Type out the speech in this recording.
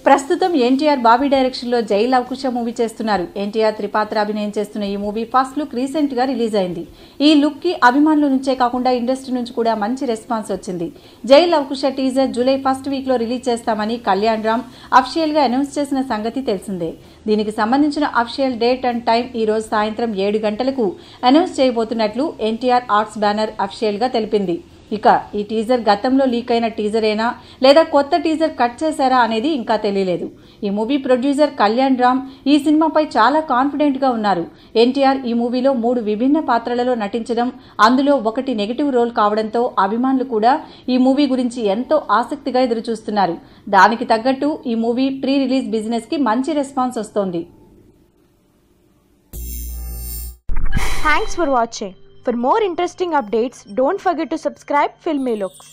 ప్రస్తుతం ఎన్టీఆర్ బాబీ డైరెక్షన్ లో జై లవకుశ మూవీ చేస్తున్నారు. ఎన్టీఆర్ త్రిపాత్ర అభినయం చేస్తున్న ఈ మూవీ ఫస్ట్ లుక్ రీసెంట్ గా రిలీజ్ అయింది. ఈ లుక్ కి అభిమానుల నుంచే కాకుండా ఇండస్ట్రీ నుంచి కూడా మంచి రెస్పాన్స్ వచ్చింది. Jai Lavakusa teaser July first week లో రిలీజ్ చేస్తామని కళ్యాణ్ రామ్ అఫీషియల్ గా అనౌన్స్ చేసిన సంగతి తెలిసిందే. దీనికి సంబంధించిన అఫీషియల్ డేట్ అండ్ టైం ఈ రోజు సాయంత్రం 7 గంటలకు అనౌన్స్ చేయబోతున్నట్లు ఎన్టీఆర్ ఆర్ట్స్ బ్యానర్ అఫీషియల్ గా తెలిపింది. ఇక ఈ టీజర్ గతంలో లీక్ అయిన టీజరేనా లేదా కొత్త టీజర్ కట్ చేశారా అనేది ఇంకా తెలియలేదు. ఈ మూవీ ప్రొడ్యూసర్ కళ్యాణ్ రామ్ ఈ సినిమాపై చాలా కాన్ఫిడెంట్ గా ఉన్నారు. ఎన్టీఆర్ ఈ మూవీలో 3 విభిన్న పాత్రలలో నటించడం, అందులో ఒకటి నెగటివ్ రోల్ కావడంతో అభిమానులు కూడా ఈ మూవీ గురించి ఎంతో ఆసక్తిగా ఎదురుచూస్తున్నారు. దానికి తగ్గట్టు ఈ మూవీ ప్రీ రిలీజ్ బిజినెస్ కి మంచి రెస్పాన్స్ వస్తోంది. Thanks for watching. For more interesting updates, don't forget to subscribe Filmy Looks.